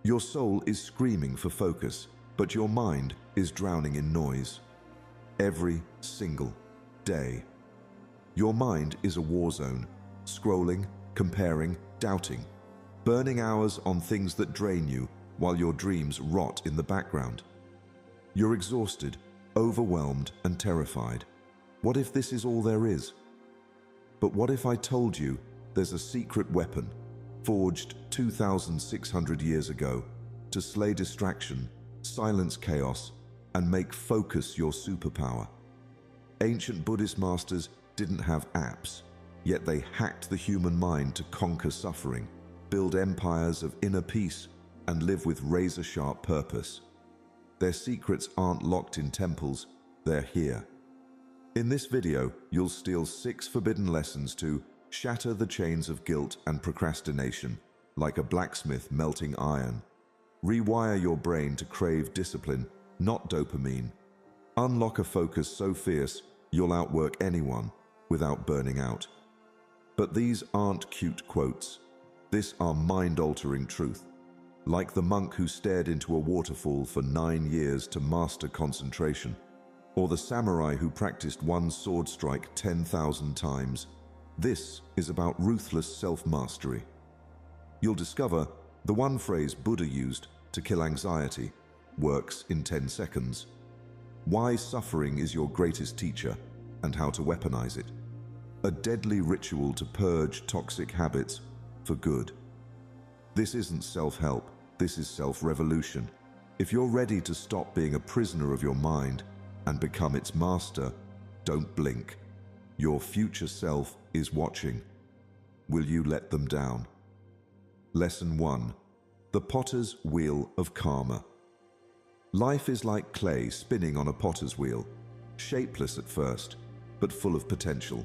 Your soul is screaming for focus, but your mind is drowning in noise. Every single day. Your mind is a war zone, scrolling, comparing, doubting, burning hours on things that drain you while your dreams rot in the background. You're exhausted, overwhelmed, and terrified. What if this is all there is? But what if I told you there's a secret weapon, forged 2,600 years ago, to slay distraction, silence chaos, and make focus your superpower? Ancient Buddhist masters didn't have apps, yet they hacked the human mind to conquer suffering, build empires of inner peace, and live with razor-sharp purpose. Their secrets aren't locked in temples, they're here. In this video, you'll steal 6 forbidden lessons to shatter the chains of guilt and procrastination, like a blacksmith melting iron. Rewire your brain to crave discipline, not dopamine. Unlock a focus so fierce you'll outwork anyone without burning out. But these aren't cute quotes. These are mind-altering truth. Like the monk who stared into a waterfall for 9 years to master concentration, or the samurai who practiced one sword strike 10,000 times. This is about ruthless self-mastery. You'll discover the one phrase Buddha used to kill anxiety works in 10 seconds. Why suffering is your greatest teacher and how to weaponize it. A deadly ritual to purge toxic habits for good. This isn't self-help, this is self-revolution. If you're ready to stop being a prisoner of your mind and become its master, don't blink. Your future self is watching. Will you let them down? Lesson 1. The Potter's Wheel of Karma. Life is like clay spinning on a potter's wheel, shapeless at first, but full of potential.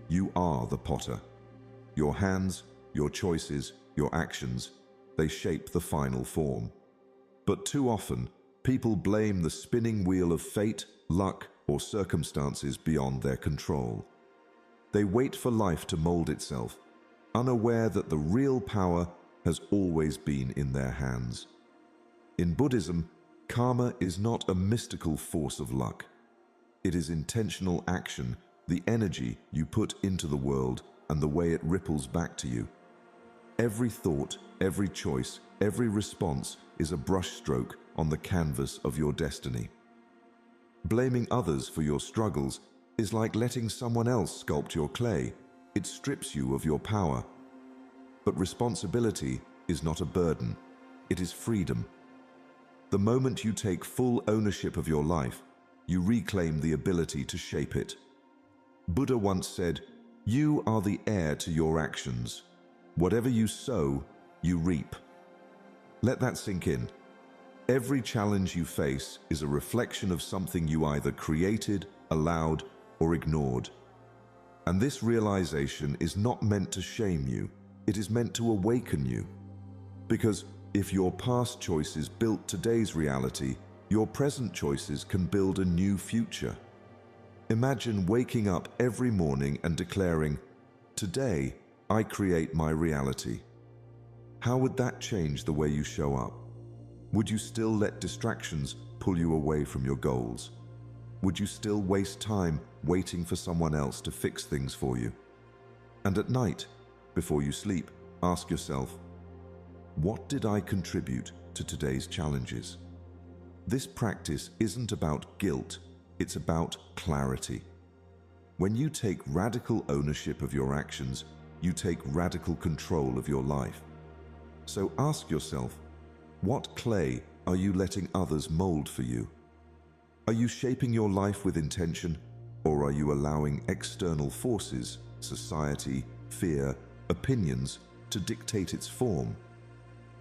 You are the potter. Your hands, your choices, your actions, they shape the final form. But too often, people blame the spinning wheel of fate, luck, or circumstances beyond their control. They wait for life to mold itself, unaware that the real power has always been in their hands. In Buddhism, karma is not a mystical force of luck. It is intentional action, the energy you put into the world and the way it ripples back to you. Every thought, every choice, every response is a brushstroke on the canvas of your destiny. Blaming others for your struggles is like letting someone else sculpt your clay. It strips you of your power. But responsibility is not a burden, it is freedom. The moment you take full ownership of your life, you reclaim the ability to shape it. Buddha once said, "You are the heir to your actions. Whatever you sow, you reap." Let that sink in. Every challenge you face is a reflection of something you either created, allowed, or ignored. And this realization is not meant to shame you, it is meant to awaken you. Because if your past choices built today's reality, your present choices can build a new future. Imagine waking up every morning and declaring, "Today, I create my reality." How would that change the way you show up? Would you still let distractions pull you away from your goals? Would you still waste time waiting for someone else to fix things for you? And at night, before you sleep, ask yourself, what did I contribute to today's challenges? This practice isn't about guilt, it's about clarity. When you take radical ownership of your actions, you take radical control of your life. So ask yourself, what clay are you letting others mold for you? Are you shaping your life with intention, or are you allowing external forces, society, fear, opinions, to dictate its form?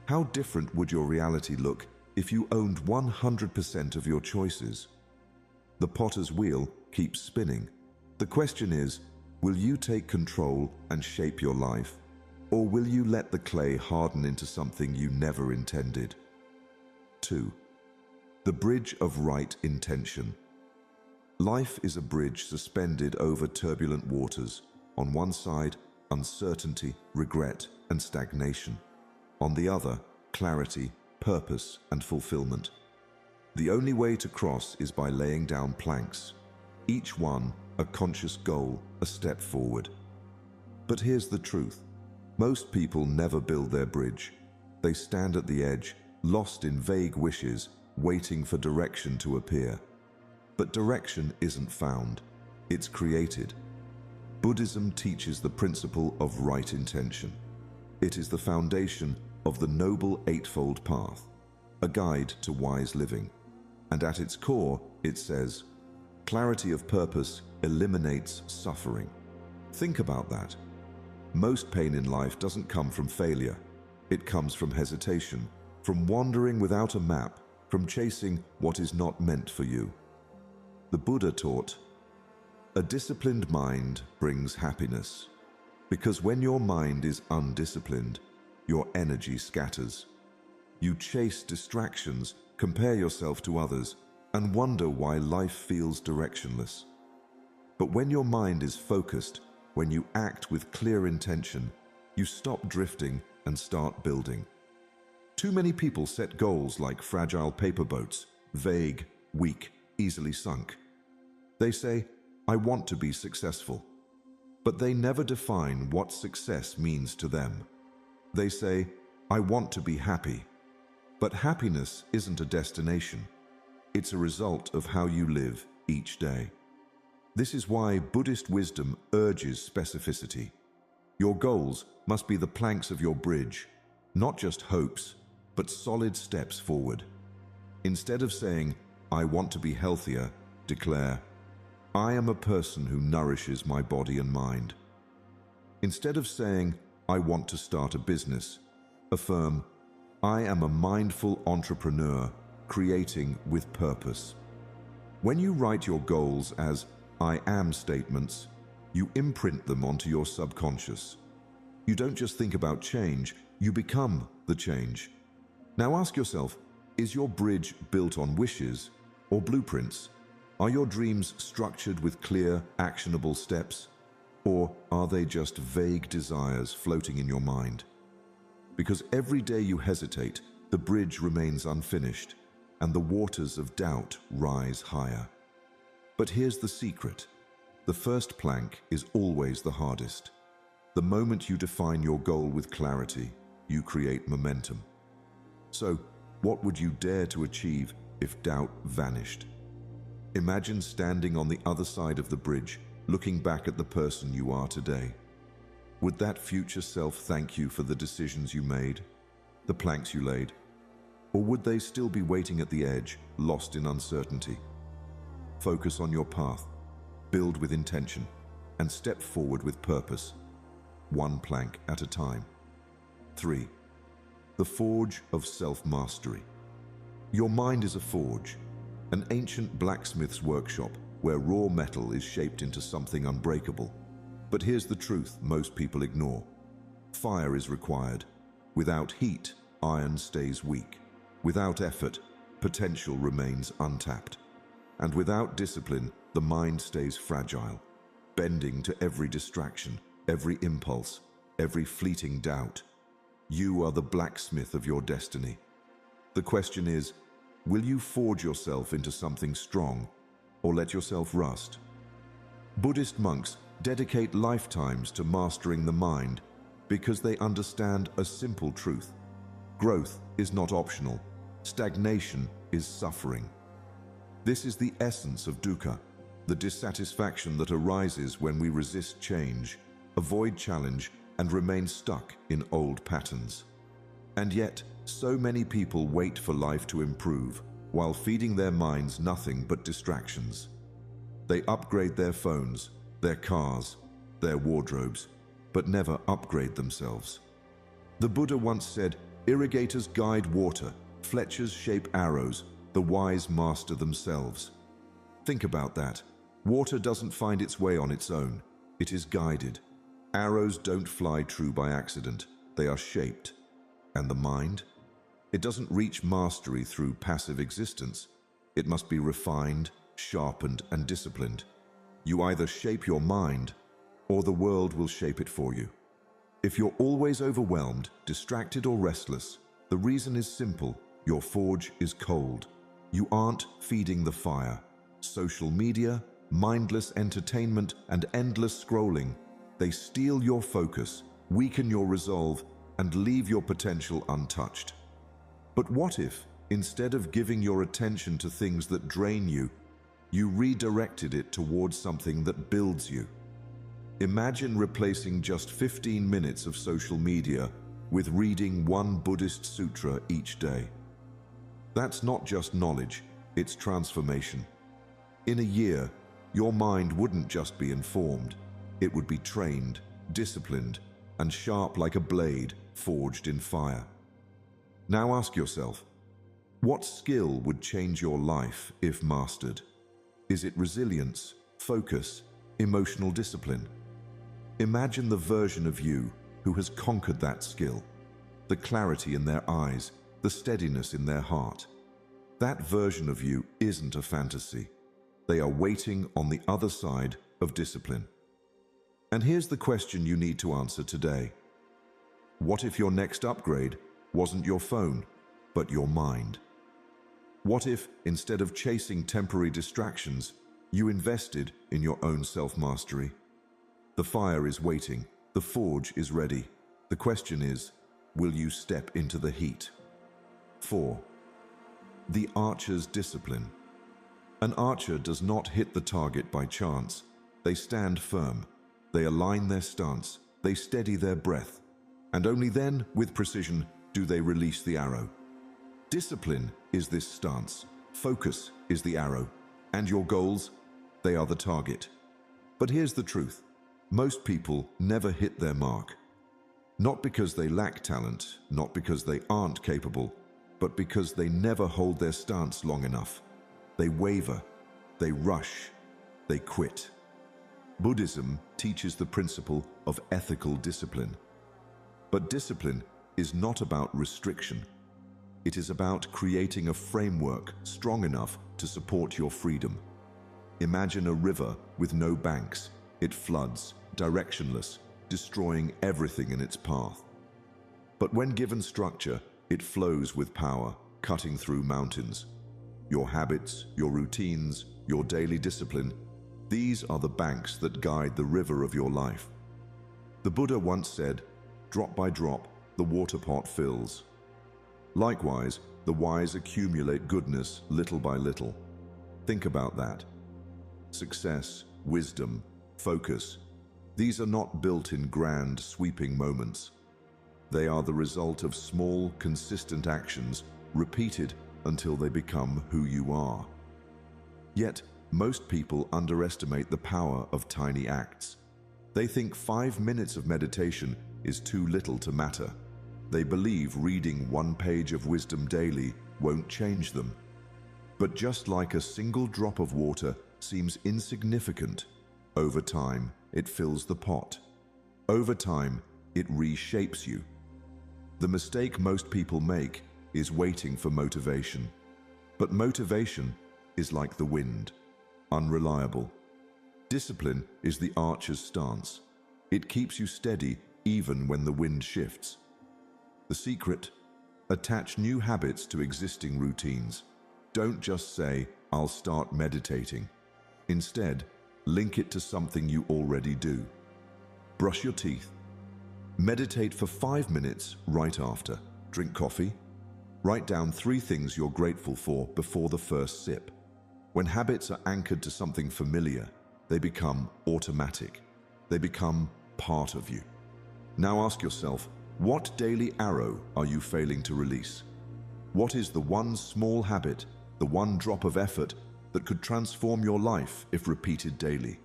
How different would your reality look if you owned 100% of your choices? The potter's wheel keeps spinning. The question is, will you take control and shape your life? Or will you let the clay harden into something you never intended? 2. The bridge of right intention. Life is a bridge suspended over turbulent waters. On one side, uncertainty, regret, and stagnation. On the other, clarity, purpose and fulfillment. The only way to cross is by laying down planks, each one a conscious goal, a step forward. But here's the truth. Most people never build their bridge. They stand at the edge, lost in vague wishes, waiting for direction to appear. But direction isn't found, it's created. Buddhism teaches the principle of right intention. It is the foundation of the Noble Eightfold Path, a guide to wise living. And at its core, it says, clarity of purpose eliminates suffering. Think about that. Most pain in life doesn't come from failure. It comes from hesitation, from wandering without a map, from chasing what is not meant for you. The Buddha taught, a disciplined mind brings happiness, because when your mind is undisciplined, your energy scatters. You chase distractions, compare yourself to others, and wonder why life feels directionless. But when your mind is focused, when you act with clear intention, you stop drifting and start building. Too many people set goals like fragile paper boats, vague, weak, easily sunk. They say, I want to be successful. But they never define what success means to them. They say, I want to be happy. But happiness isn't a destination. It's a result of how you live each day. This is why Buddhist wisdom urges specificity. Your goals must be the planks of your bridge, not just hopes, but solid steps forward. Instead of saying, I want to be healthier, declare, I am a person who nourishes my body and mind. Instead of saying, I want to start a business, affirm, I am a mindful entrepreneur creating with purpose. When you write your goals as I am statements, you imprint them onto your subconscious. You don't just think about change, you become the change. Now ask yourself, is your bridge built on wishes or blueprints? Are your dreams structured with clear, actionable steps? Or are they just vague desires floating in your mind? Because every day you hesitate, the bridge remains unfinished, and the waters of doubt rise higher. But here's the secret. The first plank is always the hardest. The moment you define your goal with clarity, you create momentum. So, what would you dare to achieve if doubt vanished? Imagine standing on the other side of the bridge, looking back at the person you are today. Would that future self thank you for the decisions you made, the planks you laid? Or would they still be waiting at the edge, lost in uncertainty? Focus on your path, build with intention, and step forward with purpose, one plank at a time. 3. The forge of self-mastery. Your mind is a forge, an ancient blacksmith's workshop where raw metal is shaped into something unbreakable. But here's the truth most people ignore. Fire is required. Without heat, iron stays weak. Without effort, potential remains untapped. And without discipline, the mind stays fragile, bending to every distraction, every impulse, every fleeting doubt. You are the blacksmith of your destiny. The question is, will you forge yourself into something strong, or let yourself rust? Buddhist monks dedicate lifetimes to mastering the mind because they understand a simple truth. Growth is not optional. Stagnation is suffering. This is the essence of dukkha, the dissatisfaction that arises when we resist change, avoid challenge, and remain stuck in old patterns. And yet, so many people wait for life to improve, while feeding their minds nothing but distractions. They upgrade their phones, their cars, their wardrobes, but never upgrade themselves. The Buddha once said, irrigators guide water, fletchers shape arrows, the wise master themselves. Think about that. Water doesn't find its way on its own. It is guided. Arrows don't fly true by accident. They are shaped. And the mind? It doesn't reach mastery through passive existence. It must be refined, sharpened, and disciplined. You either shape your mind, or the world will shape it for you. If you're always overwhelmed, distracted, or restless, the reason is simple. Your forge is cold. You aren't feeding the fire. Social media, mindless entertainment, and endless scrolling, they steal your focus, weaken your resolve, and leave your potential untouched. But what if, instead of giving your attention to things that drain you, you redirected it towards something that builds you? Imagine replacing just 15 minutes of social media with reading one Buddhist sutra each day. That's not just knowledge, it's transformation. In a year, your mind wouldn't just be informed, it would be trained, disciplined, and sharp like a blade forged in fire. Now ask yourself, what skill would change your life if mastered? Is it resilience, focus, emotional discipline? Imagine the version of you who has conquered that skill, the clarity in their eyes, the steadiness in their heart. That version of you isn't a fantasy. They are waiting on the other side of discipline. And here's the question you need to answer today. What if your next upgrade wasn't your phone, but your mind? What if, instead of chasing temporary distractions, you invested in your own self-mastery? The fire is waiting, the forge is ready. The question is, will you step into the heat? 4. The archer's discipline. An archer does not hit the target by chance. They stand firm. They align their stance. They steady their breath. And only then, with precision, do they release the arrow. Discipline is this stance. Focus is the arrow. And your goals, they are the target. But here's the truth. Most people never hit their mark. Not because they lack talent, not because they aren't capable, but because they never hold their stance long enough. They waver, they rush, they quit. Buddhism teaches the principle of ethical discipline. But discipline is not about restriction. It is about creating a framework strong enough to support your freedom. Imagine a river with no banks. It floods, directionless, destroying everything in its path. But when given structure, it flows with power, cutting through mountains. Your habits, your routines, your daily discipline, these are the banks that guide the river of your life. The Buddha once said, "Drop by drop, the water pot fills." Likewise, the wise accumulate goodness little by little. Think about that. Success, wisdom, focus, these are not built in grand, sweeping moments. They are the result of small, consistent actions repeated until they become who you are. Yet, most people underestimate the power of tiny acts. They think 5 minutes of meditation is too little to matter. They believe reading one page of wisdom daily won't change them. But just like a single drop of water seems insignificant, over time it fills the pot. Over time, it reshapes you. The mistake most people make is waiting for motivation. But motivation is like the wind, unreliable. Discipline is the archer's stance. It keeps you steady even when the wind shifts. The secret? Attach new habits to existing routines. Don't just say, "I'll start meditating." Instead, link it to something you already do. Brush your teeth. Meditate for 5 minutes right after. Drink coffee. Write down 3 things you're grateful for before the first sip. When habits are anchored to something familiar, they become automatic. They become part of you. Now ask yourself, what daily arrow are you failing to release? What is the one small habit, the one drop of effort that could transform your life if repeated daily?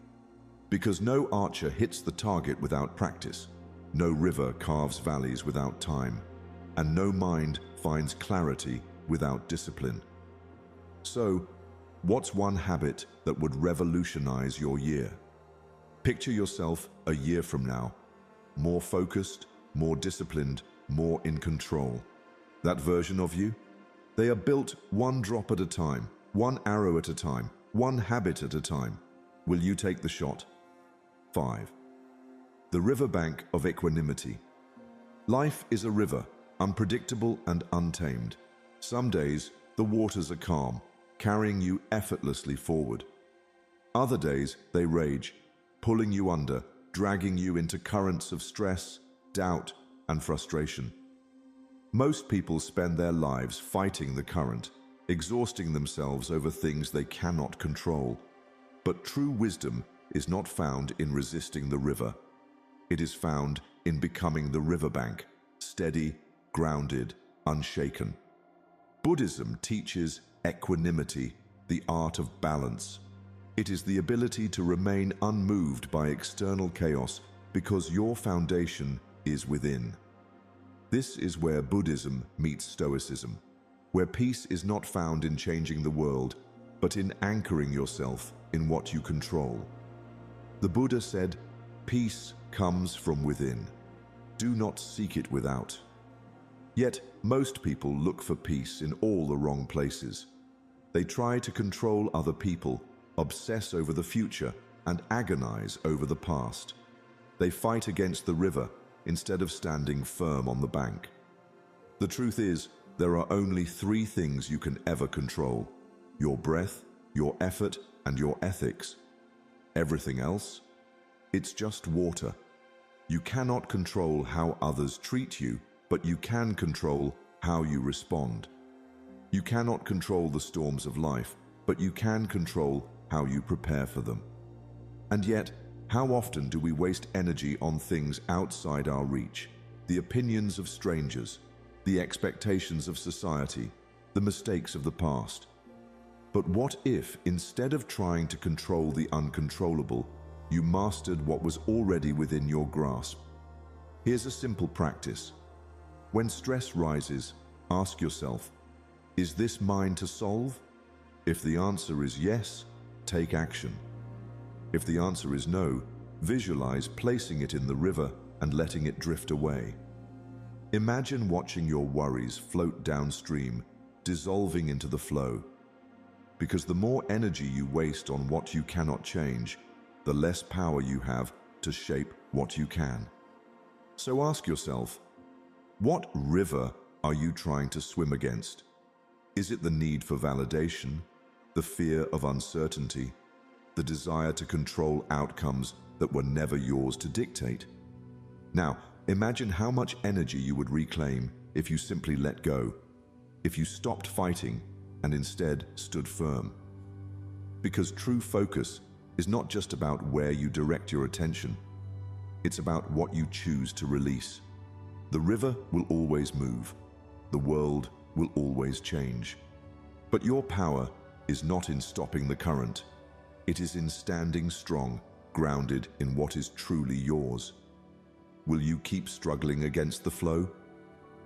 Because no archer hits the target without practice, no river carves valleys without time, and no mind finds clarity without discipline. So, what's one habit that would revolutionize your year? Picture yourself a year from now, more focused, more disciplined, more in control. That version of you? They are built one drop at a time, one arrow at a time, one habit at a time. Will you take the shot? 5. The riverbank of equanimity. Life is a river, unpredictable and untamed. Some days, the waters are calm, carrying you effortlessly forward. Other days, they rage, pulling you under, dragging you into currents of stress, doubt, and frustration. Most people spend their lives fighting the current, exhausting themselves over things they cannot control. But true wisdom is not found in resisting the river. It is found in becoming the riverbank, steady, grounded, unshaken. Buddhism teaches equanimity, the art of balance. It is the ability to remain unmoved by external chaos because your foundation is within. This is where Buddhism meets Stoicism, where peace is not found in changing the world, but in anchoring yourself in what you control. The Buddha said, "Peace comes from within. Do not seek it without." Yet, most people look for peace in all the wrong places. They try to control other people, obsess over the future, and agonize over the past. They fight against the river instead of standing firm on the bank. The truth is, there are only three things you can ever control: your breath, your effort, and your ethics. Everything else? It's just water. You cannot control how others treat you, but you can control how you respond. You cannot control the storms of life, but you can control how you prepare for them. And yet, how often do we waste energy on things outside our reach? The opinions of strangers, the expectations of society, the mistakes of the past. But what if, instead of trying to control the uncontrollable, you mastered what was already within your grasp? Here's a simple practice. When stress rises, ask yourself, is this mine to solve? If the answer is yes, take action. If the answer is no, visualize placing it in the river and letting it drift away. Imagine watching your worries float downstream, dissolving into the flow. Because the more energy you waste on what you cannot change, the less power you have to shape what you can. So ask yourself, what river are you trying to swim against? Is it the need for validation, the fear of uncertainty, the desire to control outcomes that were never yours to dictate? Now, imagine how much energy you would reclaim if you simply let go, if you stopped fighting and instead stood firm. Because true focus is not just about where you direct your attention, it's about what you choose to release. The river will always move. The world will always change. But your power is not in stopping the current. It is in standing strong, grounded in what is truly yours. Will you keep struggling against the flow?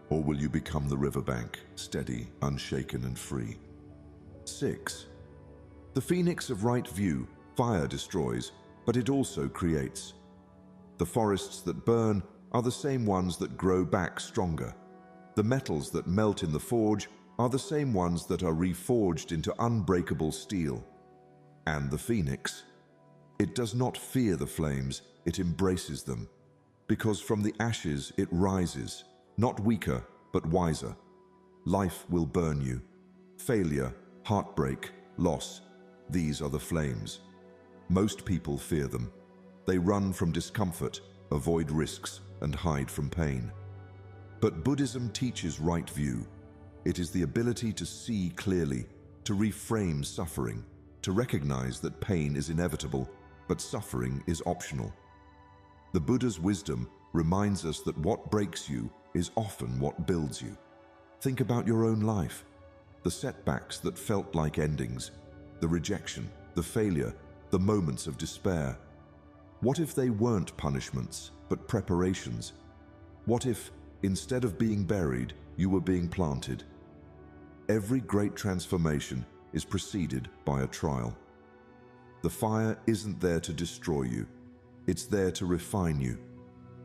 Or will you become the riverbank, steady, unshaken, and free? 6. The phoenix of right view, fire destroys, but it also creates. The forests that burn are the same ones that grow back stronger. The metals that melt in the forge are the same ones that are reforged into unbreakable steel. And the phoenix, it does not fear the flames, it embraces them. Because from the ashes it rises, not weaker, but wiser. Life will burn you. Failure, heartbreak, loss, these are the flames. Most people fear them. They run from discomfort, avoid risks, and hide from pain. But Buddhism teaches right view. It is the ability to see clearly, to reframe suffering, to recognize that pain is inevitable, but suffering is optional. The Buddha's wisdom reminds us that what breaks you is often what builds you. Think about your own life. The setbacks that felt like endings, the rejection, the failure, the moments of despair. What if they weren't punishments, but preparations? What if, instead of being buried, you were being planted? Every great transformation is preceded by a trial. The fire isn't there to destroy you. It's there to refine you.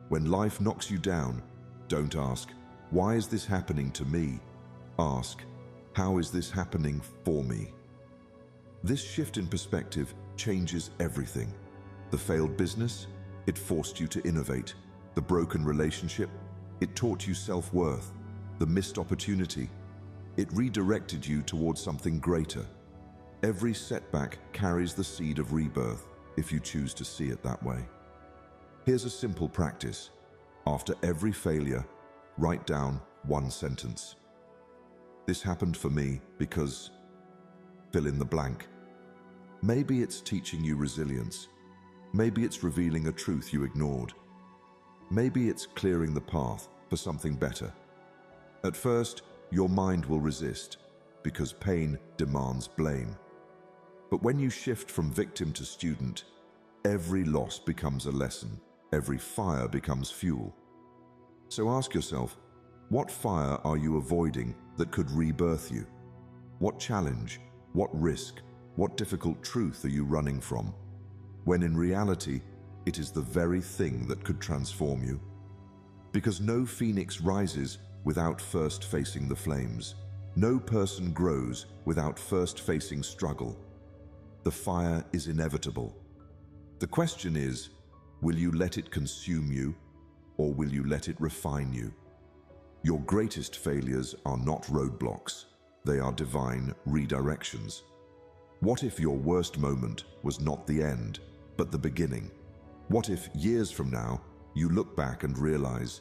When life knocks you down, don't ask, "Why is this happening to me?" Ask, "How is this happening for me?" This shift in perspective changes everything. The failed business, it forced you to innovate. The broken relationship, it taught you self-worth. The missed opportunity, It redirected you towards something greater. Every setback carries the seed of rebirth, if you choose to see it that way. Here's a simple practice. After every failure, write down one sentence. This happened for me because... fill in the blank. Maybe it's teaching you resilience. Maybe it's revealing a truth you ignored. Maybe it's clearing the path for something better. At first, your mind will resist because pain demands blame. But when you shift from victim to student, every loss becomes a lesson. Every fire becomes fuel. So ask yourself, what fire are you avoiding that could rebirth you? What challenge, what risk, what difficult truth are you running from? When in reality, it is the very thing that could transform you. Because no phoenix rises without first facing the flames. No person grows without first facing struggle. The fire is inevitable. The question is, will you let it consume you, or will you let it refine you? Your greatest failures are not roadblocks. They are divine redirections. What if your worst moment was not the end, but the beginning? What if years from now, you look back and realize,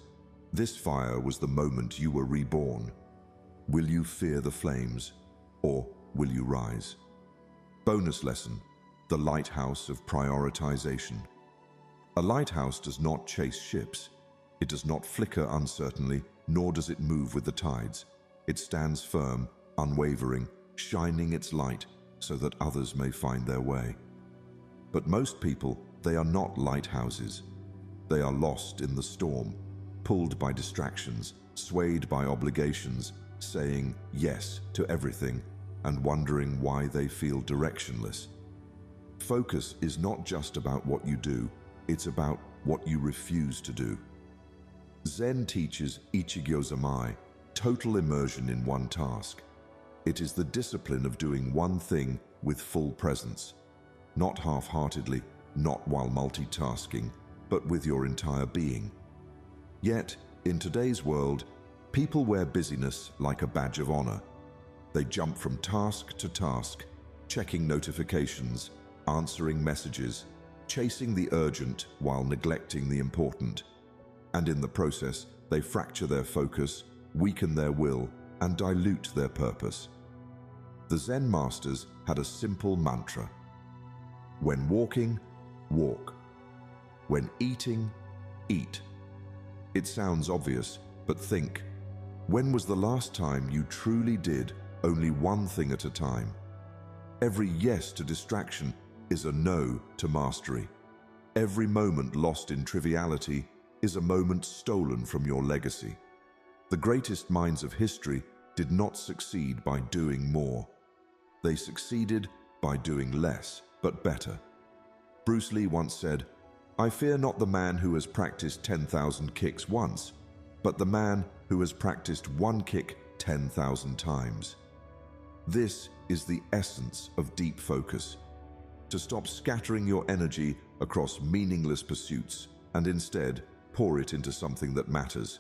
this fire was the moment you were reborn? Will you fear the flames, or will you rise? Bonus lesson, the lighthouse of prioritization. A lighthouse does not chase ships. It does not flicker uncertainly, nor does it move with the tides. It stands firm, unwavering, shining its light so that others may find their way. But most people, they are not lighthouses. They are lost in the storm, pulled by distractions, swayed by obligations, saying yes to everything, and wondering why they feel directionless. Focus is not just about what you do, it's about what you refuse to do. Zen teaches ichigyo-samai, total immersion in one task. It is the discipline of doing one thing with full presence, not half-heartedly, not while multitasking, but with your entire being. Yet, in today's world, people wear busyness like a badge of honor. They jump from task to task, checking notifications, answering messages, chasing the urgent while neglecting the important. And in the process, they fracture their focus, weaken their will, and dilute their purpose. The Zen masters had a simple mantra. When walking, walk. When eating, eat. It sounds obvious, but think, when was the last time you truly did only one thing at a time? Every yes to distraction is a no to mastery. Every moment lost in triviality is a moment stolen from your legacy. The greatest minds of history did not succeed by doing more. They succeeded by doing less, but better. Bruce Lee once said, "I fear not the man who has practiced 10,000 kicks once, but the man who has practiced one kick 10,000 times." This is the essence of deep focus. To stop scattering your energy across meaningless pursuits and instead pour it into something that matters.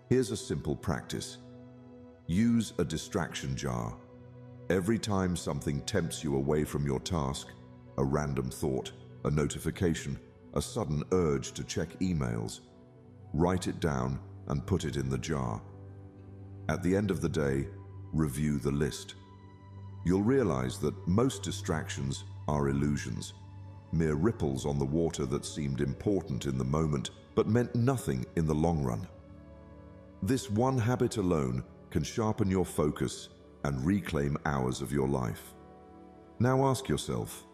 Here's a simple practice. Use a distraction jar. Every time something tempts you away from your task, a random thought, a notification, a sudden urge to check emails, write it down and put it in the jar. At the end of the day, review the list. You'll realize that most distractions are illusions, mere ripples on the water that seemed important in the moment but meant nothing in the long run. This one habit alone can sharpen your focus and reclaim hours of your life. Now ask yourself,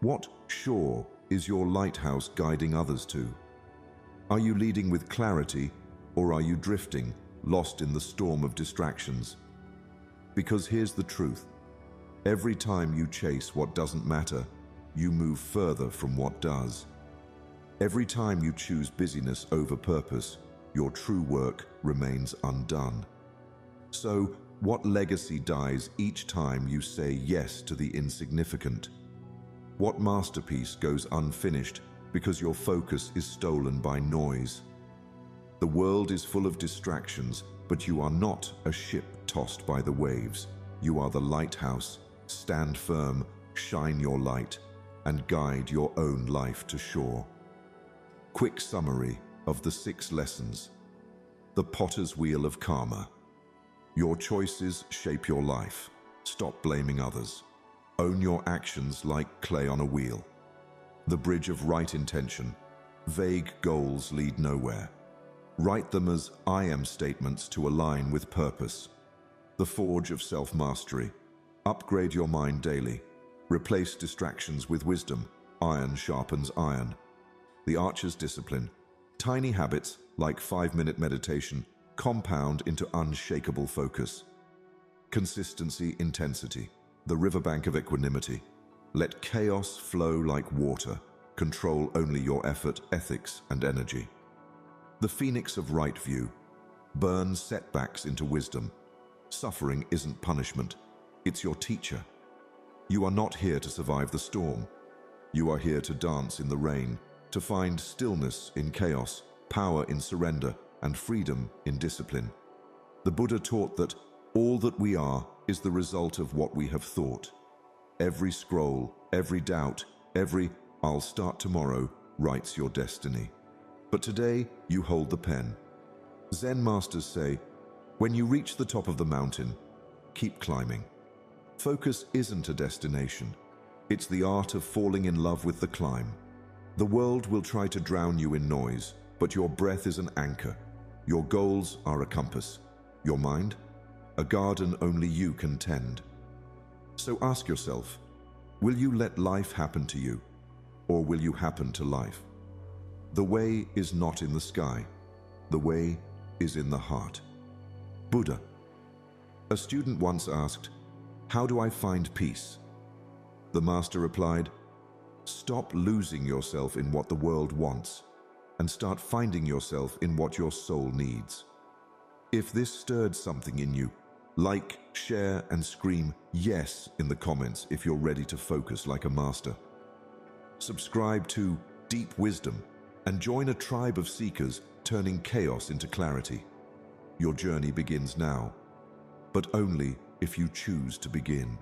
what shore is your lighthouse guiding others to? Are you leading with clarity, or are you drifting, lost in the storm of distractions? Because here's the truth. Every time you chase what doesn't matter, you move further from what does. Every time you choose busyness over purpose, your true work remains undone. So, what legacy dies each time you say yes to the insignificant? What masterpiece goes unfinished because your focus is stolen by noise? The world is full of distractions, but you are not a ship tossed by the waves. You are the lighthouse. Stand firm, shine your light, and guide your own life to shore. Quick summary of the 6 lessons. The potter's wheel of karma. Your choices shape your life. Stop blaming others. Own your actions like clay on a wheel. The bridge of right intention. Vague goals lead nowhere. Write them as I am statements to align with purpose. The forge of self-mastery. Upgrade your mind daily. Replace distractions with wisdom. Iron sharpens iron. The archer's discipline. Tiny habits, like 5-minute meditation, compound into unshakable focus. Consistency, intensity. The riverbank of equanimity. Let chaos flow like water. Control only your effort, ethics, and energy. The phoenix of right view. Burn setbacks into wisdom. Suffering isn't punishment. It's your teacher. You are not here to survive the storm. You are here to dance in the rain, to find stillness in chaos, power in surrender, and freedom in discipline. The Buddha taught that all that we are is the result of what we have thought. Every scroll, every doubt, every "I'll start tomorrow" writes your destiny. But today, you hold the pen. Zen masters say, when you reach the top of the mountain, keep climbing. Focus isn't a destination. It's the art of falling in love with the climb. The world will try to drown you in noise, but your breath is an anchor. Your goals are a compass. Your mind? A garden only you can tend. So ask yourself, will you let life happen to you, or will you happen to life? The way is not in the sky. The way is in the heart. Buddha. A student once asked, "How do I find peace?" The master replied, "Stop losing yourself in what the world wants and start finding yourself in what your soul needs." If this stirred something in you, like, share, and scream "yes" in the comments if you're ready to focus like a master. Subscribe to Deep Wisdom and join a tribe of seekers turning chaos into clarity. Your journey begins now, but only if you choose to begin.